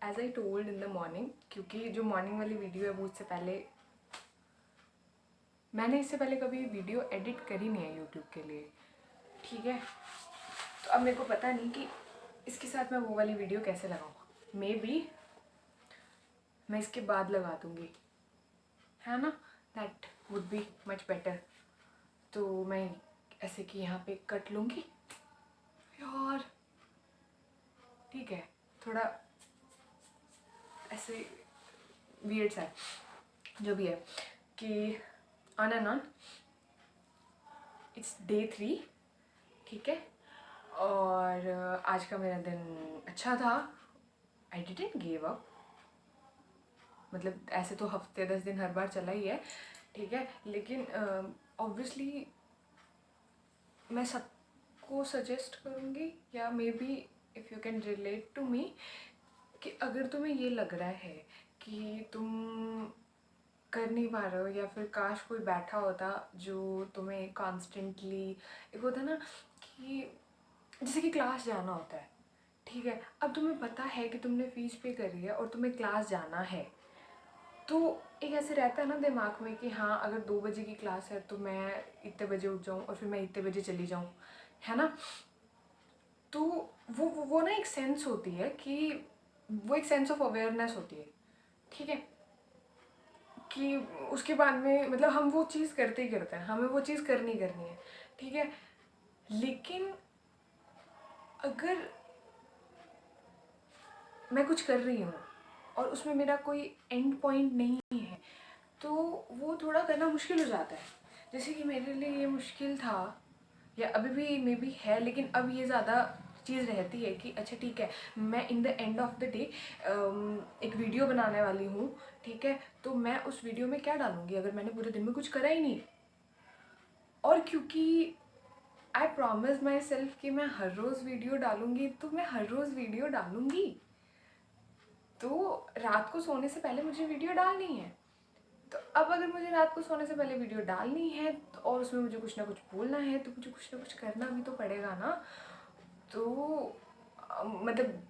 As I told in the morning, क्योंकि जो morning वाली वीडियो है वो इससे पहले मैंने इससे पहले कभी वीडियो एडिट करी नहीं है यूट्यूब के लिए, ठीक है। तो अब मेरे को पता नहीं कि इसके साथ मैं वो वाली वीडियो कैसे लगाऊँ। मे बी मैं इसके बाद लगा दूँगी, है ना, that would be much better. तो मैं ऐसे कि यहाँ पे कट लूँगी यार, ठीक है, थोड़ा ऐसे वियर्ड सा है, जो भी है कि on and on it's day 3, ठीक है। और आज का मेरा दिन अच्छा था, आई डिडंट गिव अप। मतलब ऐसे तो हफ्ते 10 दिन हर बार चला ही है, ठीक है, लेकिन ऑब्वियसली मैं सबको सजेस्ट करूँगी, या maybe if you can relate to me, कि अगर तुम्हें ये लग रहा है कि तुम कर नहीं पा रहे हो, या फिर काश कोई बैठा होता जो तुम्हें कॉन्स्टेंटली, एक होता है ना कि जैसे कि क्लास जाना होता है, ठीक है, अब तुम्हें पता है कि तुमने फ़ीस पे करी है और तुम्हें क्लास जाना है, तो एक ऐसे रहता है ना दिमाग में कि हाँ अगर 2 बजे की क्लास है तो मैं इतने बजे उठ जाऊँ और फिर मैं इतने बजे चली जाऊँ, है ना। तो वो ना एक सेंस होती है कि वो एक सेंस ऑफ अवेयरनेस होती है, ठीक है, कि उसके बाद में मतलब हम वो चीज़ करते ही करते हैं, हमें वो चीज़ करनी है, ठीक है। लेकिन अगर मैं कुछ कर रही हूँ और उसमें मेरा कोई एंड पॉइंट नहीं है, तो वो थोड़ा करना मुश्किल हो जाता है। जैसे कि मेरे लिए ये मुश्किल था, या अभी भी मे बी है, लेकिन अब ये ज़्यादा चीज़ रहती है कि अच्छा ठीक है, मैं in the end of the day एक वीडियो बनाने वाली हूँ, ठीक है, तो मैं उस वीडियो में क्या डालूँगी अगर मैंने पूरे दिन में कुछ करा ही नहीं। और क्योंकि आई प्रॉमिस माई सेल्फ कि मैं हर रोज़ वीडियो डालूँगी, तो मैं हर रोज़ वीडियो डालूँगी। तो रात को सोने से पहले मुझे वीडियो डालनी है। तो अब अगर मुझे रात को सोने से पहले वीडियो डालनी है तो, और उसमें मुझे कुछ ना कुछ बोलना है, तो मुझे कुछ ना कुछ करना भी तो पड़ेगा ना। तो मतलब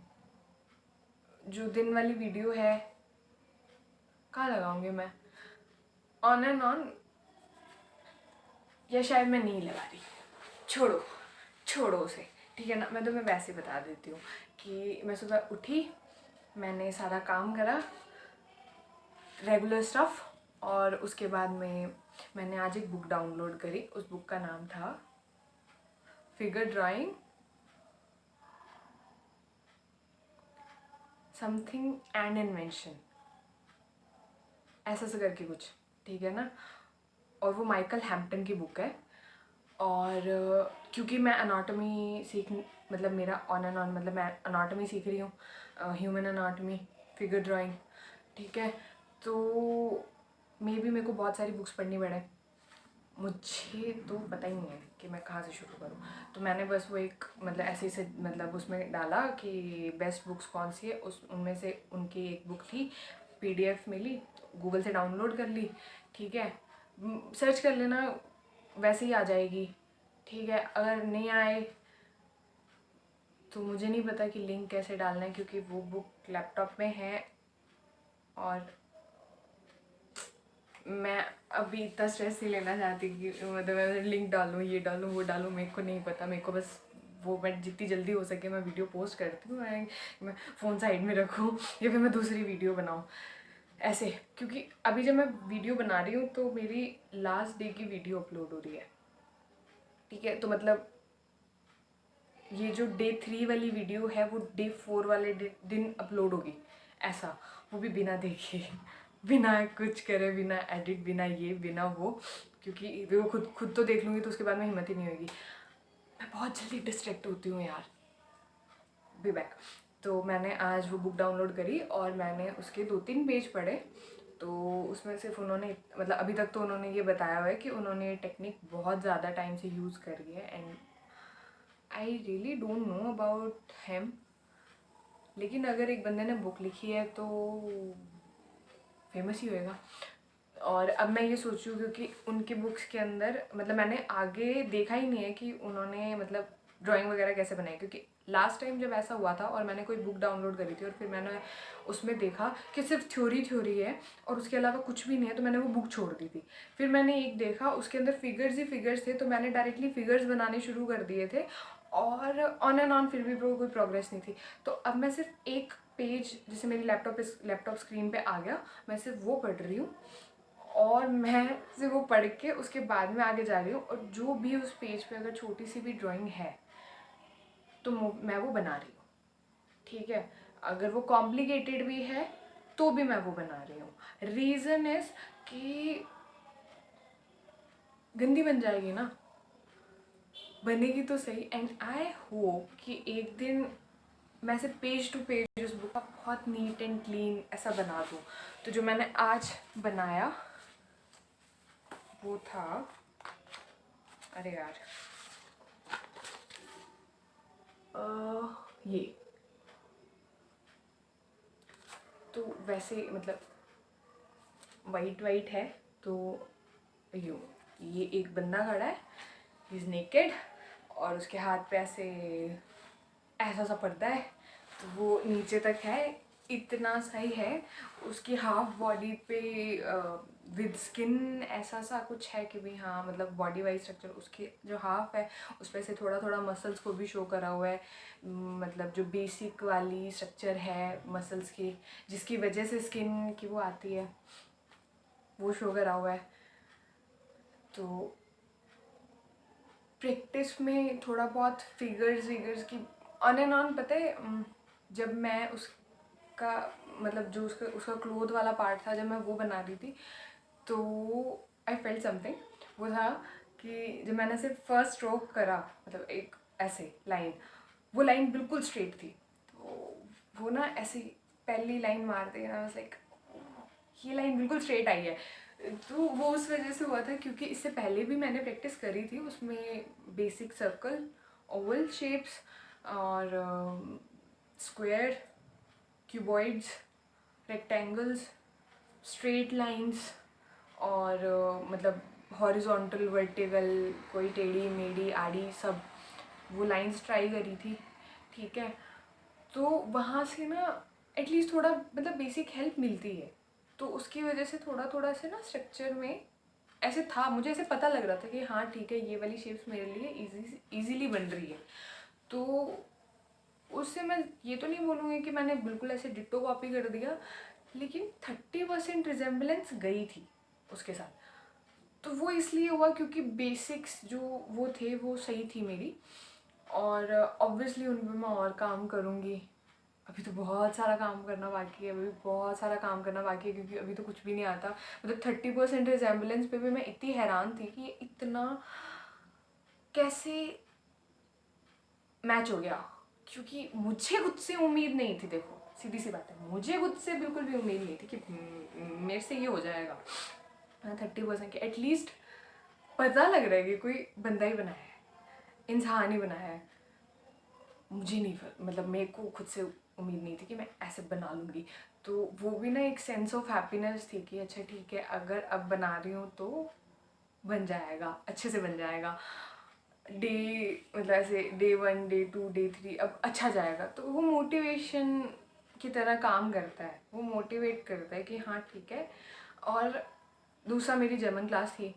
जो दिन वाली वीडियो है कहाँ लगाऊंगी मैं, ऑन एंड ऑन, या शायद मैं नहीं लगा रही, छोड़ो छोड़ो उसे, ठीक है ना। मैं तुम्हें वैसे बता देती हूँ कि मैं सुबह उठी, मैंने सारा काम करा, रेगुलर स्टफ, और उसके बाद में मैंने आज एक बुक डाउनलोड करी। उस बुक का नाम था figure drawing something and invention, ऐसा से करके कुछ, ठीक है ना। और वो माइकल हैम्पटन की बुक है। और क्योंकि मैं अनाटमी मतलब मेरा ऑन एंड ऑन, मतलब मैं अनाटमी सीख रही हूँ, ह्यूमन अनाटमी, फिगर ड्राइंग, ठीक है। तो मे बी मेरे को बहुत सारी बुक्स पढ़नी पड़े, मुझे तो पता ही नहीं है कि मैं कहाँ से शुरू करूँ। तो मैंने बस वो एक मतलब ऐसे से मतलब उसमें डाला कि बेस्ट बुक्स कौन सी है, उस उनमें से उनकी एक बुक थी, पीडीएफ मिली, गूगल से डाउनलोड कर ली, ठीक है। सर्च कर लेना, वैसे ही आ जाएगी, ठीक है। अगर नहीं आए तो मुझे नहीं पता कि लिंक कैसे डालना है, क्योंकि वो बुक लैपटॉप में है और मैं अभी इतना स्ट्रेस नहीं लेना चाहती कि मतलब मैं लिंक डालूँ, ये डालूँ, वो डालूँ, मेरे को नहीं पता। मेरे को बस वो, मैं जितनी जल्दी हो सके मैं वीडियो पोस्ट करती हूँ, मैं फ़ोन साइड में रखूँ या फिर मैं दूसरी वीडियो बनाऊँ ऐसे। क्योंकि अभी जब मैं वीडियो बना रही हूँ तो मेरी लास्ट डे की वीडियो अपलोड हो रही है, ठीक है। तो मतलब ये जो डे 3 वाली वीडियो है वो डे 4 वाले दिन अपलोड होगी, ऐसा, वो भी बिना देखे, बिना कुछ करे, बिना एडिट, बिना ये बिना वो, क्योंकि वो खुद तो देख लूँगी तो उसके बाद में हिम्मत ही नहीं होगी। मैं बहुत जल्दी डिस्ट्रैक्ट होती हूँ यार। Be back. तो मैंने आज वो बुक डाउनलोड करी और मैंने उसके 2-3 पेज पढ़े। तो उसमें सिर्फ उन्होंने मतलब अभी तक तो उन्होंने ये बताया हुआ है कि उन्होंने ये टेक्निक बहुत ज़्यादा टाइम से यूज़ करी है, and I really don't know about him. लेकिन अगर एक बंदे ने बुक लिखी है तो फेमस ही होएगा। और अब मैं ये सोचूँ क्योंकि उनकी बुक्स के अंदर मतलब मैंने आगे देखा ही नहीं है कि उन्होंने मतलब ड्राइंग वगैरह कैसे बनाई, क्योंकि लास्ट टाइम जब ऐसा हुआ था और मैंने कोई बुक डाउनलोड करी थी और फिर मैंने उसमें देखा कि सिर्फ थ्योरी है और उसके अलावा कुछ भी नहीं है, तो मैंने वो बुक छोड़ दी थी। फिर मैंने एक देखा, उसके अंदर फिगर्स ही फिगर्स थे, तो मैंने डायरेक्टली फिगर्स बनाने शुरू कर दिए थे और ऑन एंड ऑन, फिर भी कोई प्रोग्रेस नहीं थी। तो अब मैं सिर्फ एक पेज, जैसे मेरी लैपटॉप स्क्रीन पे आ गया, मैं सिर्फ वो पढ़ रही हूँ और मैं सिर्फ वो पढ़ के उसके बाद में आगे जा रही हूँ, और जो भी उस पेज पे अगर छोटी सी भी ड्राइंग है तो मैं वो बना रही हूँ, ठीक है। अगर वो कॉम्प्लिकेटेड भी है तो भी मैं वो बना रही हूँ। रीज़न इज कि गंदी बन जाएगी ना, बनेगी तो सही। एंड आई होप कि एक दिन मैं से पेज टू पेज उस बुक का बहुत नीट एंड क्लीन ऐसा बना दूँ। तो जो मैंने आज बनाया वो था, अरे यार, ये तो वैसे मतलब वाइट है, तो ये एक बंदा खड़ा है, ही इज़ नेकेड, और उसके हाथ पे ऐसा सा पर्दा है, तो वो नीचे तक है, इतना सही है। उसकी हाफ बॉडी पे विद स्किन ऐसा सा कुछ है कि भी हाँ, मतलब बॉडी वाइज स्ट्रक्चर उसकी जो हाफ है उस पर से थोड़ा थोड़ा मसल्स को भी शो करा हुआ है। मतलब जो बेसिक वाली स्ट्रक्चर है मसल्स की, जिसकी वजह से स्किन की वो आती है, वो शो करा हुआ है। तो प्रैक्टिस में थोड़ा बहुत फिगर्स की ऑन एंड ऑन, पता है, जब मैं उसका मतलब जो उसका क्लोथ वाला पार्ट था, जब मैं वो बना रही थी तो आई फेल्ट समथिंग। वो था कि जब मैंने सिर्फ फर्स्ट स्ट्रोक करा, मतलब एक ऐसे लाइन, वो लाइन बिल्कुल स्ट्रेट थी, तो वो ना ऐसी पहली लाइन मारते हैं ना, लाइक ये लाइन बिल्कुल स्ट्रेट आई है। तो वो उस वजह से हुआ था क्योंकि इससे पहले भी मैंने प्रैक्टिस करी थी, उसमें बेसिक सर्कल, ओवल शेप्स और square, cuboids, rectangles, straight lines और मतलब हॉरिजॉन्टल, वर्टिकल, कोई टेढ़ी मेढ़ी आड़ी, सब वो लाइंस ट्राई करी थी, ठीक है। तो वहाँ से ना एटलीस्ट थोड़ा मतलब बेसिक हेल्प मिलती है, तो उसकी वजह से थोड़ा थोड़ा से ना स्ट्रक्चर में ऐसे था, मुझे ऐसे पता लग रहा था कि हाँ ठीक है, ये वाली शेप्स मेरे लिए ईजीली बन रही है। तो उससे मैं ये तो नहीं बोलूँगी कि मैंने बिल्कुल ऐसे डिट्टो कॉपी कर दिया, लेकिन 30% रिजेम्बलेंस गई थी उसके साथ। तो वो इसलिए हुआ क्योंकि बेसिक्स जो वो थे वो सही थी मेरी, और ऑब्वियसली उन पर मैं और काम करूँगी। अभी तो बहुत सारा काम करना बाकी है, अभी बहुत सारा काम करना बाकी है, क्योंकि अभी तो कुछ भी नहीं आता। मतलब 30% रिजेम्बलेंस पे भी मैं इतनी हैरान थी कि ये इतना कैसे मैच हो गया, क्योंकि मुझे खुद से उम्मीद नहीं थी। देखो सीधी सी बात है, मुझे खुद से बिल्कुल भी उम्मीद नहीं थी कि मेरे से ये हो जाएगा। 30% के एटलीस्ट पता लग रहा है कि कोई बंदा ही बनाया है, इंसान ही बनाया है। मुझे नहीं, मतलब मेरे को खुद से उम्मीद नहीं थी कि मैं ऐसे बना लूँगी। तो वो भी ना एक सेंस ऑफ हैप्पीनेस थी कि अच्छा ठीक है, अगर अब बना रही हूँ तो बन जाएगा, अच्छे से बन जाएगा। डे मतलब ऐसे डे 1, डे 2, डे 3 अब अच्छा जाएगा, तो वो मोटिवेशन की तरह काम करता है, वो मोटिवेट करता है कि हाँ ठीक है। और दूसरा, मेरी जर्मन क्लास थी,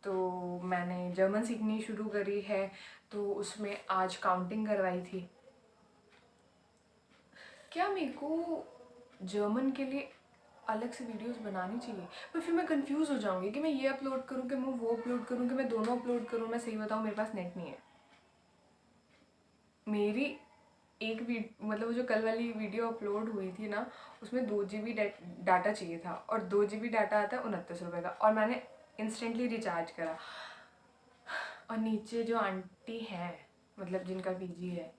तो मैंने जर्मन सीखनी शुरू करी है, तो उसमें आज काउंटिंग करवाई थी। क्या मेरे को जर्मन के लिए अलग से वीडियोस बनानी चाहिए, पर फिर मैं कंफ्यूज हो जाऊंगी कि मैं ये अपलोड करूँ कि मैं वो अपलोड करूँ कि मैं दोनों अपलोड करूँ। मैं सही बताऊँ, मेरे पास नेट नहीं है। मेरी एक मतलब वो जो कल वाली वीडियो अपलोड हुई थी ना, उसमें 2 GB डाटा चाहिए था, और 2 GB डाटा आता है 29 रुपये का, और मैंने इंस्टेंटली रिचार्ज करा। और नीचे जो आंटी हैं, मतलब जिनका पीजी है,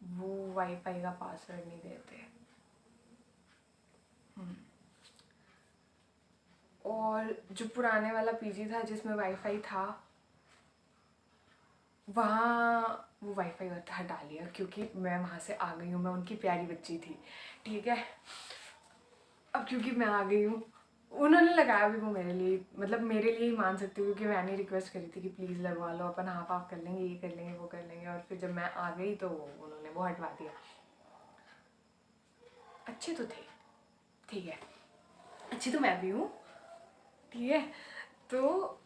वो वाईफाई का पासवर्ड नहीं देते। और जो पुराने वाला पीजी था जिसमें वाईफाई था, वहाँ वो वाईफाई हटा लिया, क्योंकि मैं वहाँ से आ गई हूँ, मैं उनकी प्यारी बच्ची थी, ठीक है। अब क्योंकि मैं आ गई हूँ, उन्होंने लगाया भी वो मेरे लिए, मतलब मेरे लिए ही मान सकती हूँ, क्योंकि मैंने रिक्वेस्ट करी थी कि प्लीज़ लगवा लो, अपन हाफ हाफ कर लेंगे, ये कर लेंगे वो कर लेंगे। और फिर जब मैं आ गई तो उन्होंने वो हटवा दिया। अच्छे तो थे, ठीक है, अच्छी तो मैं भी हूँ, ठीक है। तो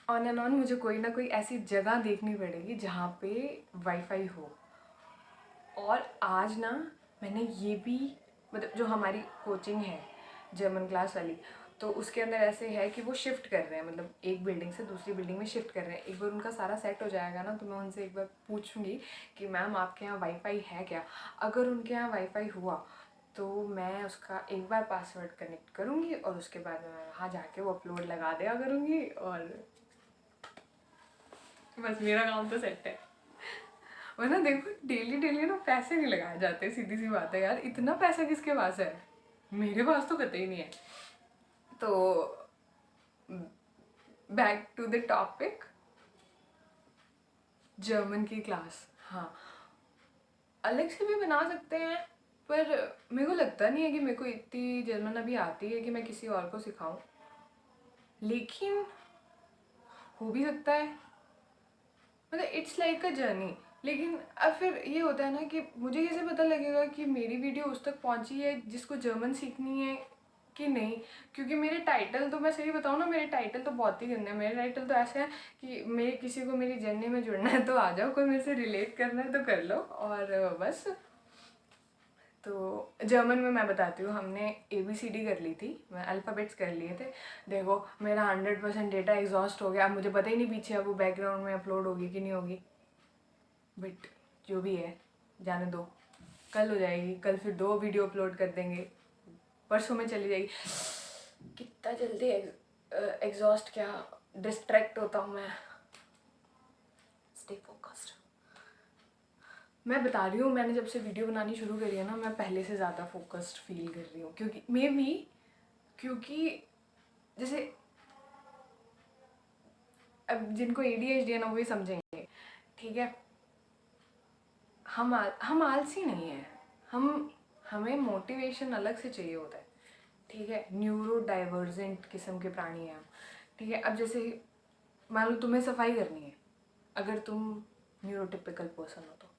ऑन एंड ऑन मुझे कोई ना कोई ऐसी जगह देखनी पड़ेगी जहाँ पे वाईफाई हो। और आज ना मैंने ये भी, मतलब जो हमारी कोचिंग है जर्मन क्लास वाली, तो उसके अंदर ऐसे है कि वो शिफ्ट कर रहे हैं, मतलब एक बिल्डिंग से दूसरी बिल्डिंग में शिफ्ट कर रहे हैं। एक बार उनका सारा सेट हो जाएगा ना, तो मैं उनसे एक बार पूछूंगी कि मैम आपके यहाँ वाईफाई है क्या। अगर उनके यहाँ वाईफाई हुआ तो मैं उसका एक बार पासवर्ड कनेक्ट करूँगी और उसके बाद मैं वहाँ जाके वो अपलोड लगा दिया करूँगी, और बस मेरा काम तो सेट है। वरना देखो डेली डेली ना पैसे नहीं लगाए जाते, सीधी सी बात है यार, इतना पैसा किसके पास है, मेरे पास तो कतई नहीं है। तो back to the topic, German की क्लास, हाँ अलग से भी बना सकते हैं, पर मेरे को लगता नहीं है कि मेरे को इतनी जर्मन अभी आती है कि मैं किसी और को सिखाऊं, लेकिन हो भी सकता है, मतलब इट्स लाइक अ जर्नी। लेकिन अब फिर ये होता है ना कि मुझे कैसे पता लगेगा कि मेरी वीडियो उस तक पहुंची है जिसको जर्मन सीखनी है कि नहीं। क्योंकि मेरे टाइटल तो, मैं सही बताऊँ ना, मेरे टाइटल तो बहुत ही गंदे हैं। मेरे टाइटल तो ऐसे हैं कि मेरे किसी को मेरी जर्नी में जुड़ना है तो आ जाओ, कोई मेरे से रिलेट करना है तो कर लो, और बस। तो जर्मन में मैं बताती हूँ, हमने ABCD कर ली थी, मैं अल्फ़ाबेट्स कर लिए थे। देखो मेरा 100% डेटा एग्जॉस्ट हो गया, अब मुझे पता ही नहीं पीछे अब वो बैकग्राउंड में अपलोड होगी कि नहीं होगी, बट जो भी है जाने दो, कल हो जाएगी। कल फिर 2 वीडियो अपलोड कर देंगे, परसों में चली जाएगी। कितना जल्दी एग्जॉस्ट, क्या डिस्ट्रैक्ट होता हूँ मैं। Stay focused. मैं बता रही हूँ, मैंने जब से वीडियो बनानी शुरू करी है ना, मैं पहले से ज़्यादा फोकस्ड फील कर रही हूँ, क्योंकि मे बी, क्योंकि जैसे अब जिनको ADHD है ना वो ही समझेंगे, ठीक है। हम आलसी नहीं है, हमें मोटिवेशन अलग से चाहिए होता है, ठीक है। न्यूरो डाइवर्जेंट किस्म के प्राणी हैं हम, ठीक है। अब जैसे मान लो तुम्हें सफाई करनी है, अगर तुम न्यूरोटिपिकल पर्सन हो तो,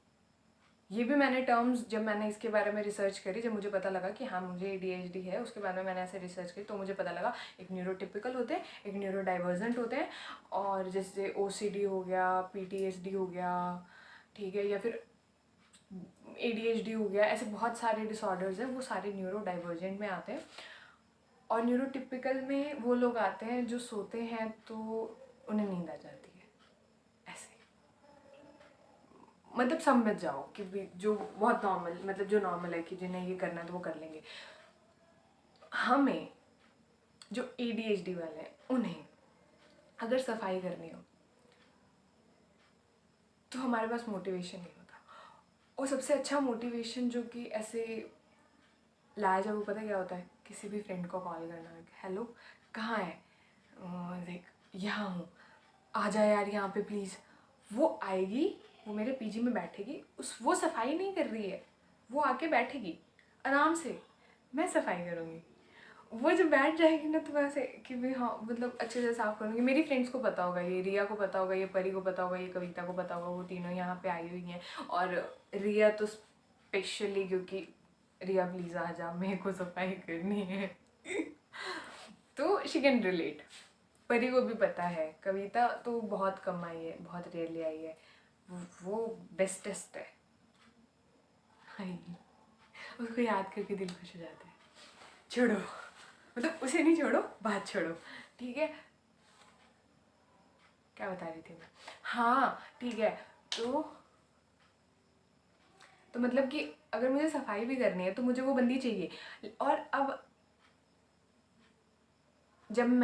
ये भी मैंने टर्म्स, जब मैंने इसके बारे में रिसर्च करी, जब मुझे पता लगा कि हाँ मुझे ADHD है, उसके बाद में मैंने ऐसे रिसर्च करी तो मुझे पता लगा एक न्यूरोटिपिकल होते हैं, एक न्यूरो डाइवर्जेंट होते हैं, और जैसे OCD हो गया, PTSD हो गया, ठीक है, या फिर ADHD हो गया, ऐसे बहुत सारे डिसऑर्डर्स हैं, वो सारे न्यूरो डाइवर्जेंट में आते हैं। और न्यूरोटिपिकल में वो लोग आते हैं जो सोते हैं तो उन्हें नींद आ जाती है, ऐसे, मतलब समझ जाओ कि जो बहुत नॉर्मल, मतलब जो नॉर्मल है कि जिन्हें ये करना है तो वो कर लेंगे। हमें जो ADHD वाले हैं उन्हें अगर सफाई करनी हो तो हमारे पास मोटिवेशन नहीं होता। और सबसे अच्छा मोटिवेशन जो कि ऐसे लाया जाए वो पता क्या होता है, किसी भी फ्रेंड को कॉल करना, हेलो कहाँ है, लाइक यहाँ हूँ, आ जा यार यहाँ पे प्लीज़। वो आएगी, वो मेरे PG में बैठेगी, वो सफाई नहीं कर रही है, वो आके बैठेगी आराम से, मैं सफाई करूँगी। वो जब बैठ जाएगी ना तो वैसे कि भी हाँ, मतलब अच्छे से साफ़ करूँगी। मेरी फ्रेंड्स को पता होगा, ये रिया को पता होगा, ये परी को पता होगा, ये कविता को पता होगा, वो तीनों यहाँ पे आई हुई हैं। और रिया तो स्पेशली, क्योंकि रिया प्लीज़ आ जा, मेरे को सफाई करनी है तो शी कैन रिलेट। परी को भी पता है, कविता तो बहुत कम आई है, बहुत रेयरली आई है, वो बेस्टेस्ट है। उसको याद करके दिल खुश हो जाता है। छोड़ो, मतलब उसे नहीं छोड़ो, बात छोड़ो, ठीक है। क्या बता रही थी मैं, हाँ ठीक है। तो मतलब कि अगर मुझे सफाई भी करनी है तो मुझे वो बंदी चाहिए। और अब जब मैं